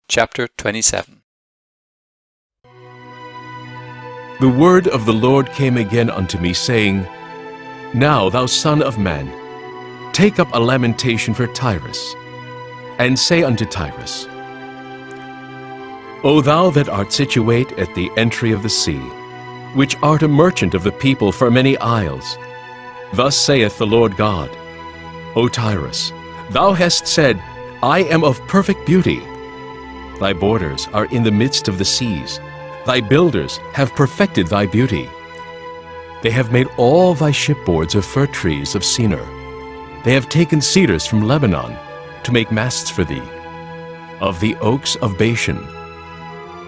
Chapter 27. The word of the Lord came again unto me, saying, Now, thou son of man, take up a lamentation for Tyrus, and say unto Tyrus, O thou that art situate at the entry of the sea, which art a merchant of the people for many isles, thus saith the Lord God, O Tyrus, thou hast said, I am of perfect beauty. Thy borders are in the midst of the seas. Thy builders have perfected thy beauty. They have made all thy shipboards of fir trees of Senir. They have taken cedars from Lebanon to make masts for thee. Of the oaks of Bashan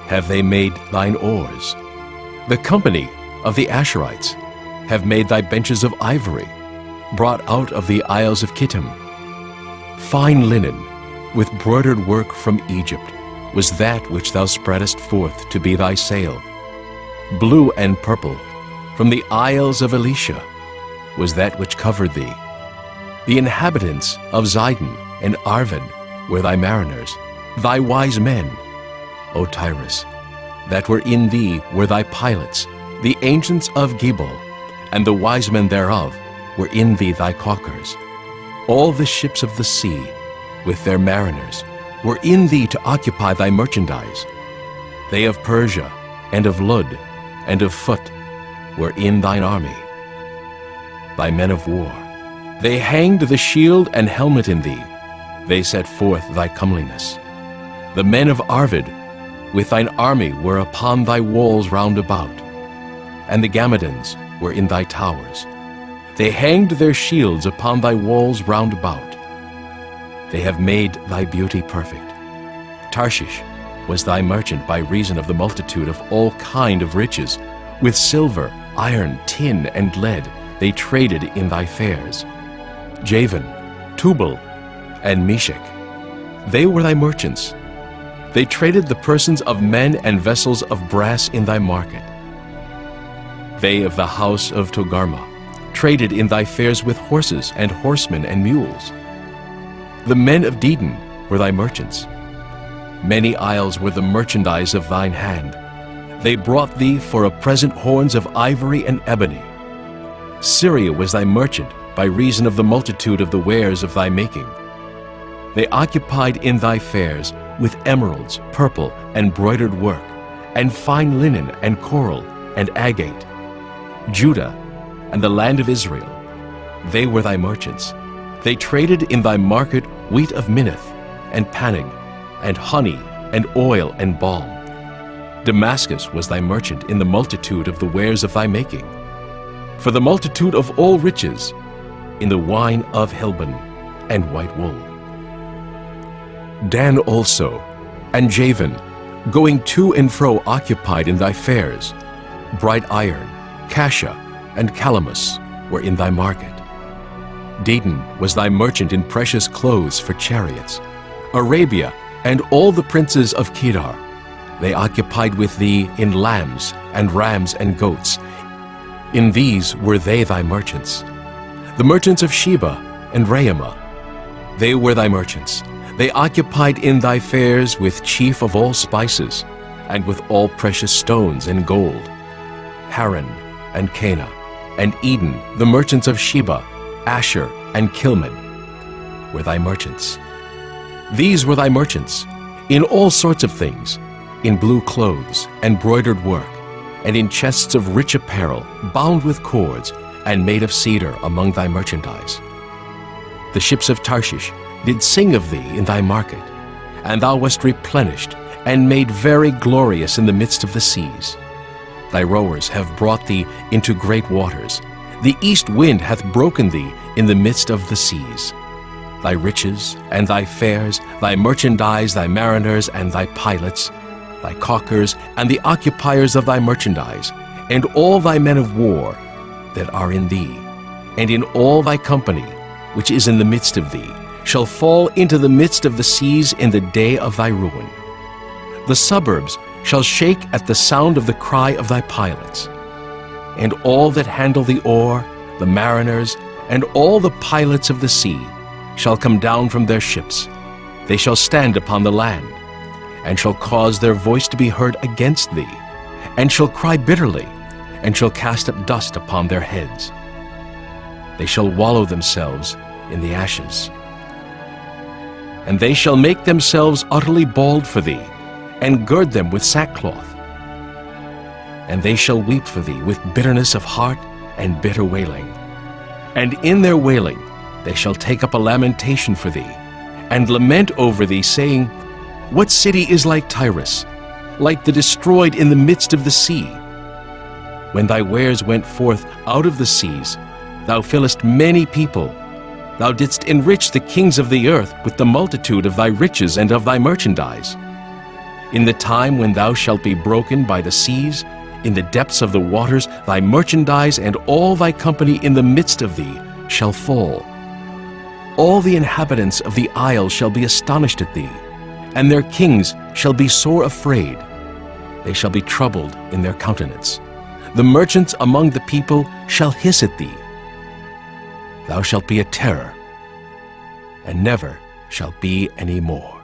have they made thine oars. The company of the Asherites have made thy benches of ivory, brought out of the isles of Kittim. Fine linen, with broidered work from Egypt, was that which thou spreadest forth to be thy sail. Blue and purple, from the isles of Elisha, was that which covered thee. The inhabitants of Zidon and Arvad were thy mariners, thy wise men, O Tyrus, that were in thee were thy pilots, the ancients of Gebal, and the wise men thereof were in thee thy caulkers. All the ships of the sea, with their mariners, were in thee to occupy thy merchandise. They of Persia, and of Lud, and of Phut, were in thine army. Thy men of war, they hanged the shield and helmet in thee. They set forth thy comeliness. The men of Arvad, with thine army, were upon thy walls round about, and the Gammadians were in thy towers. They hanged their shields upon thy walls round about. They have made thy beauty perfect. Tarshish was thy merchant by reason of the multitude of all kind of riches. With silver, iron, tin, and lead they traded in thy fairs. Javan, Tubal, and Meshech, they were thy merchants. They traded the persons of men and vessels of brass in thy market. They of the house of Togarmah traded in thy fairs with horses and horsemen and mules. The men of Dedan were thy merchants. Many isles were the merchandise of thine hand. They brought thee for a present horns of ivory and ebony. Syria was thy merchant by reason of the multitude of the wares of thy making. They occupied in thy fairs with emeralds, purple, and broidered work, and fine linen, and coral, and agate. Judah and the land of Israel, they were thy merchants. They traded in thy market wheat of Minnith, and Panig, and honey, and oil, and balm. Damascus was thy merchant in the multitude of the wares of thy making. For the multitude of all riches, in the wine of Helbon and white wool. Dan also, and Javan, going to and fro occupied in thy fairs. Bright iron, cassia, and calamus were in thy market. Dedan was thy merchant in precious clothes for chariots. Arabia and all the princes of Kedar, they occupied with thee in lambs and rams and goats. In these were they thy merchants. The merchants of Sheba and Raamah, they were thy merchants. They occupied in thy fairs with chief of all spices, and with all precious stones and gold. Haran and Cana, and Eden, the merchants of Sheba, Asher, and Kilmad, were thy merchants. These were thy merchants, in all sorts of things, in blue clothes, and broidered work, and in chests of rich apparel, bound with cords, and made of cedar among thy merchandise. The ships of Tarshish did sing of thee in thy market, and thou wast replenished, and made very glorious in the midst of the seas. Thy rowers have brought thee into great waters. The east wind hath broken thee in the midst of the seas. Thy riches and thy fairs, thy merchandise, thy mariners and thy pilots, thy caulkers and the occupiers of thy merchandise, and all thy men of war that are in thee, and in all thy company which is in the midst of thee, shall fall into the midst of the seas in the day of thy ruin. The suburbs shall shake at the sound of the cry of thy pilots. And all that handle the oar, the mariners, and all the pilots of the sea shall come down from their ships. They shall stand upon the land, and shall cause their voice to be heard against thee, and shall cry bitterly, and shall cast up dust upon their heads. They shall wallow themselves in the ashes. And they shall make themselves utterly bald for thee, and gird them with sackcloth. And they shall weep for thee with bitterness of heart and bitter wailing. And in their wailing they shall take up a lamentation for thee, and lament over thee, saying, What city is like Tyre, like the destroyed in the midst of the sea? When thy wares went forth out of the seas, thou fillest many people. Thou didst enrich the kings of the earth with the multitude of thy riches and of thy merchandise. In the time when thou shalt be broken by the seas, in the depths of the waters, thy merchandise and all thy company in the midst of thee shall fall. All the inhabitants of the isle shall be astonished at thee, and their kings shall be sore afraid. They shall be troubled in their countenance. The merchants among the people shall hiss at thee. Thou shalt be a terror, and never shalt be any more.